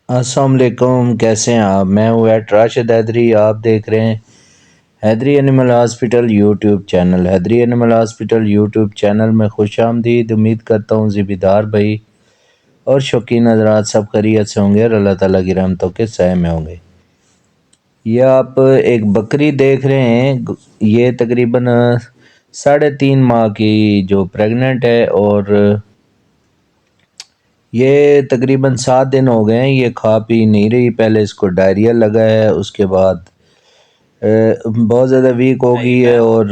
السلام علیکم، کیسے ہیں آپ؟ میں ہوں راشد حیدری، آپ دیکھ رہے ہیں حیدری اینیمل ہاسپٹل یوٹیوب چینل۔ حیدری اینیمل ہاسپٹل یوٹیوب چینل میں خوش آمدید۔ امید کرتا ہوں ذمہ بھائی اور شوقین حضرات سب خیریت سے ہوں گے اور اللہ تعالیٰ کی رحمتوں کے سائے میں ہوں گے۔ یہ آپ ایک بکری دیکھ رہے ہیں، یہ تقریباً 3.5 ماہ کی جو پریگننٹ ہے، اور یہ تقریباً 7 دن ہو گئے ہیں، یہ کھا پی نہیں رہی۔ پہلے اس کو ڈائریا لگا ہے، اس کے بعد بہت زیادہ ویک ہو گئی ہے اور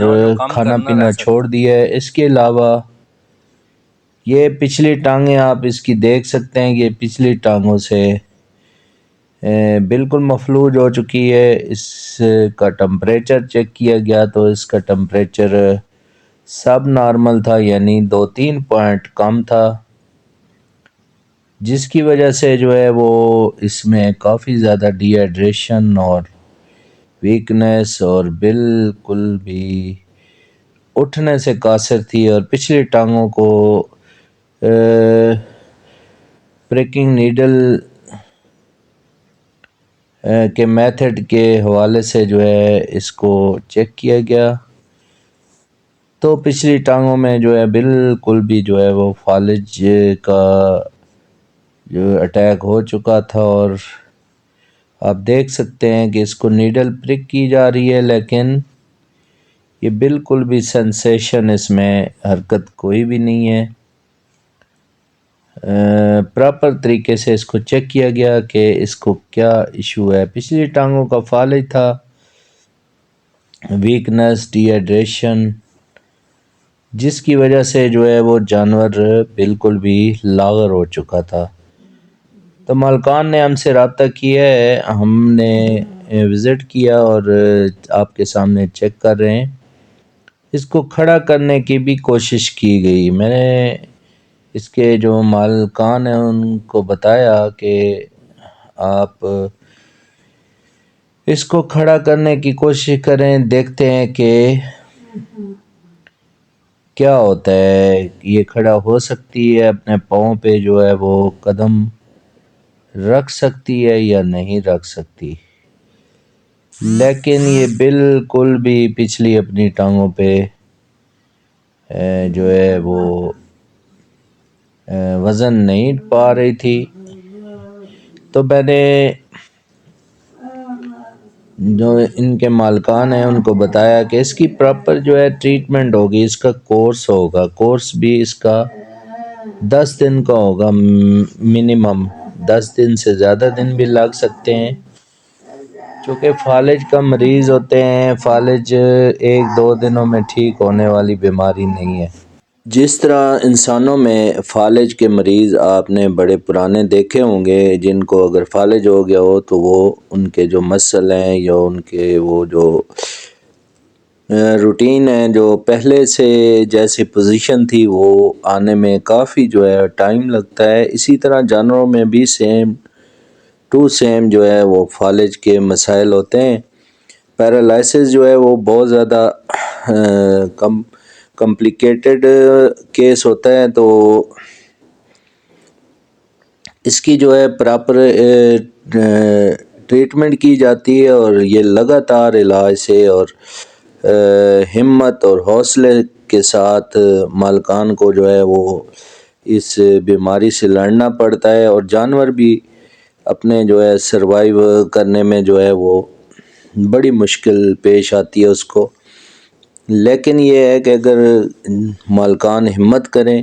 کھانا پینا چھوڑ دیا ہے۔ اس کے علاوہ یہ پچھلی ٹانگیں آپ اس کی دیکھ سکتے ہیں، یہ پچھلی ٹانگوں سے بالکل مفلوج ہو چکی ہے۔ اس کا ٹمپریچر چیک کیا گیا تو اس کا ٹمپریچر سب نارمل تھا، یعنی 2-3 پوائنٹ کم تھا، جس کی وجہ سے جو ہے وہ اس میں کافی زیادہ ڈی ہائیڈریشن اور ویکنیس اور بالکل بھی اٹھنے سے قاصر تھی، اور پچھلی ٹانگوں کو پریکنگ نیڈل کے میتھڈ کے حوالے سے جو ہے اس کو چیک کیا گیا تو پچھلی ٹانگوں میں جو ہے بالکل بھی جو ہے وہ فالج کا جو اٹیک ہو چکا تھا، اور آپ دیکھ سکتے ہیں کہ اس کو نیڈل پرک کی جا رہی ہے، لیکن یہ بالکل بھی سینسیشن اس میں حرکت کوئی بھی نہیں ہے۔ پراپر طریقے سے اس کو چیک کیا گیا کہ اس کو کیا ایشو ہے۔ پچھلی ٹانگوں کا فالج تھا، ویکنس، ڈی ہائیڈریشن، جس کی وجہ سے جو ہے وہ جانور بالکل بھی لاغر ہو چکا تھا۔ تو مالکان نے ہم سے رابطہ کیا ہے، ہم نے وزٹ کیا اور آپ کے سامنے چیک کر رہے ہیں۔ اس کو کھڑا کرنے کی بھی کوشش کی گئی۔ میں نے اس کے جو مالکان ہیں ان کو بتایا کہ آپ اس کو کھڑا کرنے کی کوشش کریں، دیکھتے ہیں کہ کیا ہوتا ہے، یہ کھڑا ہو سکتی ہے، اپنے پاؤں پہ جو ہے وہ قدم رکھ سکتی ہے یا نہیں رکھ سکتی، لیکن یہ بالکل بھی پچھلی اپنی ٹانگوں پہ جو ہے وہ وزن نہیں پا رہی تھی۔ تو میں نے جو ان کے مالکان ہیں ان کو بتایا کہ اس کی پراپر جو ہے ٹریٹمنٹ ہوگی، اس کا کورس ہوگا، کورس بھی اس کا 10 دن کا ہوگا، منیمم 10 دن سے زیادہ دن بھی لگ سکتے ہیں، چونکہ فالج کا مریض ہوتے ہیں۔ فالج 1-2 دنوں میں ٹھیک ہونے والی بیماری نہیں ہے۔ جس طرح انسانوں میں فالج کے مریض آپ نے بڑے پرانے دیکھے ہوں گے، جن کو اگر فالج ہو گیا ہو تو وہ ان کے جو مسل ہیں یا ان کے وہ جو روٹین ہے، جو پہلے سے جیسی پوزیشن تھی وہ آنے میں کافی جو ہے ٹائم لگتا ہے۔ اسی طرح جانوروں میں بھی سیم ٹو سیم جو ہے وہ فالج کے مسائل ہوتے ہیں۔ پیرالائسس جو ہے وہ بہت زیادہ کمپلیکیٹڈ کیس ہوتا ہے، تو اس کی جو ہے پراپر ٹریٹمنٹ کی جاتی ہے، اور یہ لگاتار علاج سے اور ہمت اور حوصلے کے ساتھ مالکان کو جو ہے وہ اس بیماری سے لڑنا پڑتا ہے، اور جانور بھی اپنے جو ہے سروائیو کرنے میں جو ہے وہ بڑی مشکل پیش آتی ہے اس کو۔ لیکن یہ ہے کہ اگر مالکان ہمت کریں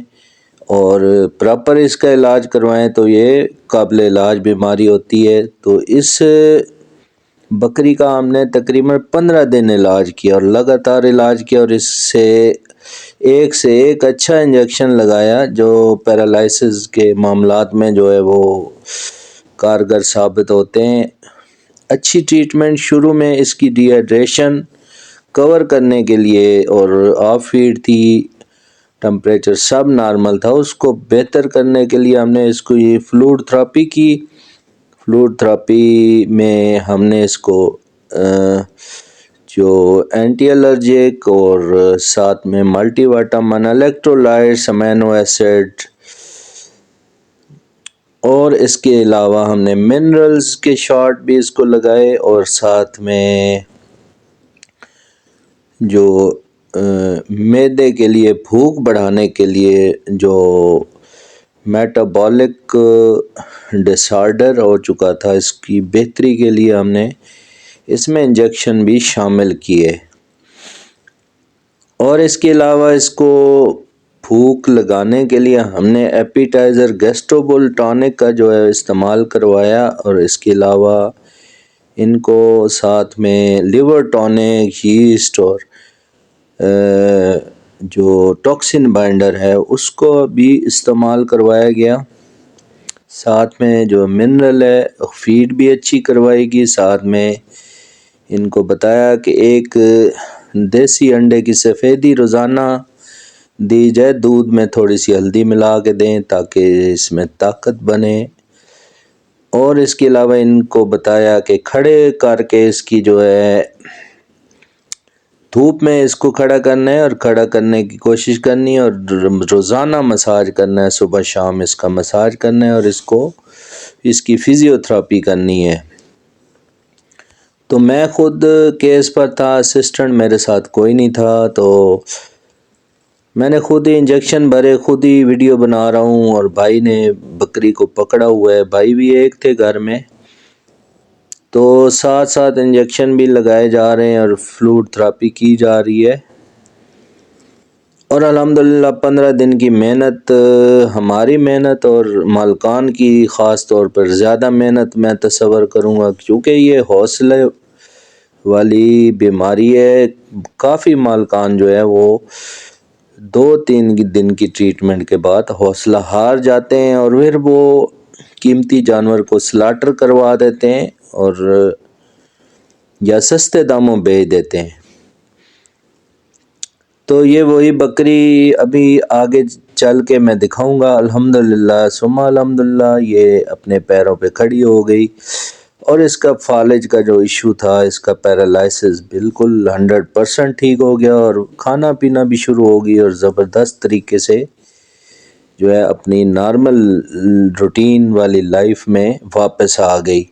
اور پراپر اس کا علاج کروائیں تو یہ قابل علاج بیماری ہوتی ہے۔ تو اس بکری کا ہم نے تقریباً 15 دن علاج کیا اور لگاتار علاج کیا، اور اس سے ایک اچھا انجیکشن لگایا جو پیرالائسس کے معاملات میں جو ہے وہ کارگر ثابت ہوتے ہیں۔ اچھی ٹریٹمنٹ شروع میں اس کی ڈی ہائیڈریشن کور کرنے کے لیے، اور آف فیڈ تھی، ٹمپریچر سب نارمل تھا، اس کو بہتر کرنے کے لیے ہم نے اس کو یہ فلوڈ تھراپی کی۔ فلوڈ تھراپی میں ہم نے اس کو جو اینٹی الرجک اور ساتھ میں multivitamin, electrolytes, amino acid اور اس کے علاوہ ہم نے منرلز کے شاٹ بھی اس کو لگائے، اور ساتھ میں جو معدے کے لیے بھوک بڑھانے کے لیے جو میٹابولک ڈس آرڈر ہو چکا تھا، اس کی بہتری کے لیے ہم نے اس میں انجیکشن بھی شامل کیے، اور اس کے علاوہ اس کو بھوک لگانے کے لیے ہم نے ایپیٹائزر گیسٹروبول ٹانک کا جو ہے استعمال کروایا، اور اس کے علاوہ ان کو ساتھ میں لیور ٹانک، یسٹ اور جو ٹاکسن بائنڈر ہے اس کو بھی استعمال کروایا گیا، ساتھ میں جو منرل ہے فیڈ بھی اچھی کروائی گی، ساتھ میں ان کو بتایا کہ ایک دیسی انڈے کی سفیدی روزانہ دی جائے، دودھ میں تھوڑی سی ہلدی ملا کے دیں تاکہ اس میں طاقت بنے، اور اس کے علاوہ ان کو بتایا کہ کھڑے کر کے اس کی جو ہے دھوپ میں اس کو کھڑا کرنا ہے، اور کھڑا کرنے کی کوشش کرنی ہے، اور روزانہ مساج کرنا ہے، صبح شام اس کا مساج کرنا ہے، اور اس کی فزیوتھراپی کرنی ہے۔ تو میں خود کیس پر تھا، اسسٹنٹ میرے ساتھ کوئی نہیں تھا، تو میں نے خود ہی انجیکشن بھرے، خود ہی ویڈیو بنا رہا ہوں، اور بھائی نے بکری کو پکڑا ہوا ہے، بھائی بھی ایک تھے گھر میں، تو ساتھ ساتھ انجیکشن بھی لگائے جا رہے ہیں اور فلوڈ تھراپی کی جا رہی ہے، اور الحمدللہ 15 دن کی محنت، ہماری محنت اور مالکان کی خاص طور پر زیادہ محنت میں تصور کروں گا، کیونکہ یہ حوصلے والی بیماری ہے، کافی مالکان جو ہے وہ 2-3 دن کی ٹریٹمنٹ کے بعد حوصلہ ہار جاتے ہیں، اور پھر وہ قیمتی جانور کو سلاٹر کروا دیتے ہیں اور یا سستے داموں بیچ دیتے ہیں۔ تو یہ وہی بکری ابھی آگے چل کے میں دکھاؤں گا، الحمدللہ ثم الحمدللہ یہ اپنے پیروں پہ کھڑی ہو گئی، اور اس کا فالج کا جو ایشو تھا، اس کا پیرالائسس بالکل 100% ٹھیک ہو گیا، اور کھانا پینا بھی شروع ہو گئی، اور زبردست طریقے سے جو ہے اپنی نارمل روٹین والی لائف میں واپس آ گئی۔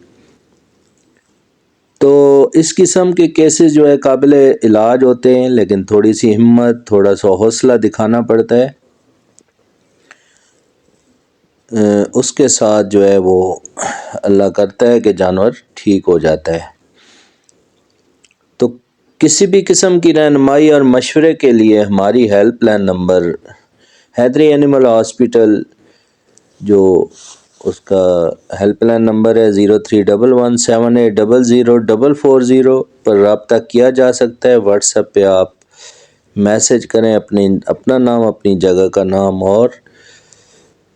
تو اس قسم کے کیسز جو ہے قابل علاج ہوتے ہیں، لیکن تھوڑی سی ہمت، تھوڑا سا حوصلہ دکھانا پڑتا ہے، اس کے ساتھ جو ہے وہ اللہ کرتا ہے کہ جانور ٹھیک ہو جاتا ہے۔ تو کسی بھی قسم کی رہنمائی اور مشورے کے لیے ہماری ہیلپ لائن نمبر حیدری اینیمل ہاسپٹل، جو اس کا ہیلپ لائن نمبر ہے 0311780040 پر رابطہ کیا جا سکتا ہے۔ واٹس ایپ پہ آپ میسج کریں، اپنا نام، اپنی جگہ کا نام، اور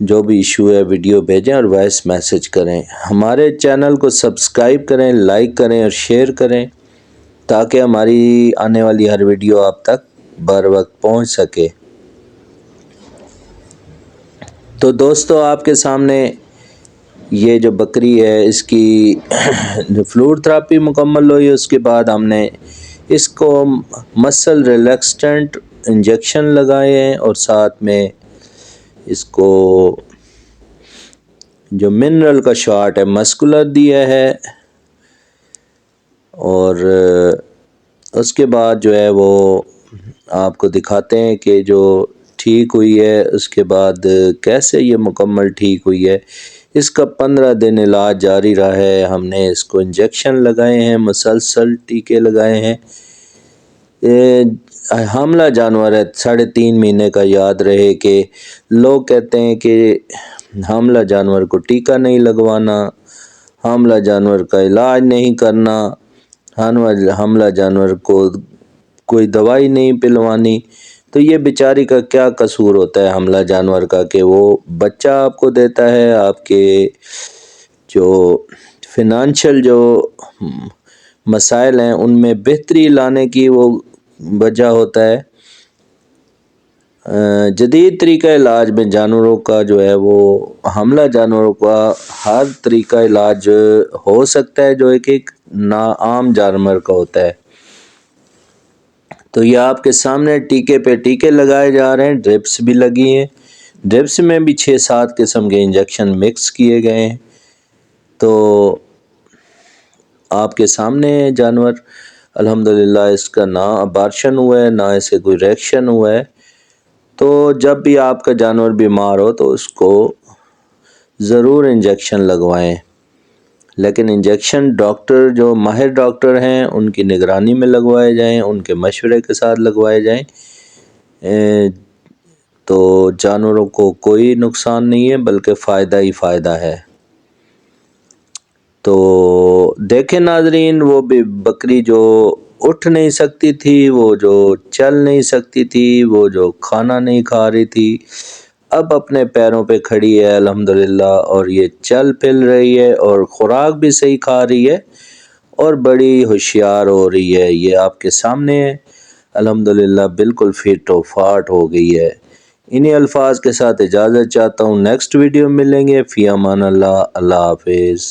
جو بھی ایشو ہے ویڈیو بھیجیں اور وائس میسج کریں۔ ہمارے چینل کو سبسکرائب کریں، لائک کریں اور شیئر کریں تاکہ ہماری آنے والی ہر ویڈیو آپ تک بر وقت پہنچ سکے۔ تو دوستو، آپ کے سامنے یہ جو بکری ہے، اس کی فلوڈ تھراپی مکمل ہوئی، اس کے بعد ہم نے اس کو مسل ریلیکسٹنٹ انجیکشن لگائے ہیں، اور ساتھ میں اس کو جو منرل کا شاٹ ہے مسکولر دیا ہے، اور اس کے بعد جو ہے وہ آپ کو دکھاتے ہیں کہ جو ٹھیک ہوئی ہے، اس کے بعد کیسے یہ مکمل ٹھیک ہوئی ہے۔ اس کا 15 دن علاج جاری رہا ہے، ہم نے اس کو انجیکشن لگائے ہیں، مسلسل ٹیکے لگائے ہیں۔ حاملہ جانور ہے، 3.5 مہینے کا، یاد رہے کہ لوگ کہتے ہیں کہ حاملہ جانور کو ٹیکہ نہیں لگوانا، حاملہ جانور کا علاج نہیں کرنا، حاملہ جانور کو کوئی دوائی نہیں پلوانی۔ تو یہ بیچاری کا کیا قصور ہوتا ہے حاملہ جانور کا کہ وہ بچہ آپ کو دیتا ہے، آپ کے جو فنانشل جو مسائل ہیں ان میں بہتری لانے کی وہ وجہ ہوتا ہے۔ جدید طریقہ علاج میں جانوروں کا جو ہے وہ حاملہ جانوروں کا ہر طریقہ علاج ہو سکتا ہے جو ایک عام جانور کا ہوتا ہے۔ تو یہ آپ کے سامنے ٹیکے پہ ٹیکے لگائے جا رہے ہیں، ڈرپس بھی لگی ہیں، ڈرپس میں بھی 6-7 قسم کے انجیکشن مکس کیے گئے ہیں۔ تو آپ کے سامنے جانور الحمدللہ اس کا نہ ابارشن ہوا ہے نہ اسے کوئی ریئیکشن ہوا ہے۔ تو جب بھی آپ کا جانور بیمار ہو تو اس کو ضرور انجیکشن لگوائیں، لیکن انجیکشن ڈاکٹر جو ماہر ڈاکٹر ہیں ان کی نگرانی میں لگوائے جائیں، ان کے مشورے کے ساتھ لگوائے جائیں، تو جانوروں کو کوئی نقصان نہیں ہے بلکہ فائدہ ہی فائدہ ہے۔ تو دیکھیں ناظرین، وہ بھی بکری جو اٹھ نہیں سکتی تھی، وہ جو چل نہیں سکتی تھی، وہ جو کھانا نہیں کھا رہی تھی، اب اپنے پیروں پہ کھڑی ہے الحمدللہ، اور یہ چل پھر رہی ہے اور خوراک بھی صحیح کھا رہی ہے اور بڑی ہوشیار ہو رہی ہے۔ یہ آپ کے سامنے ہے الحمدللہ، بالکل فٹ و فاٹ ہو گئی ہے۔ انہی الفاظ کے ساتھ اجازت چاہتا ہوں، نیکسٹ ویڈیو ملیں گے۔ فی امان اللہ، اللہ حافظ۔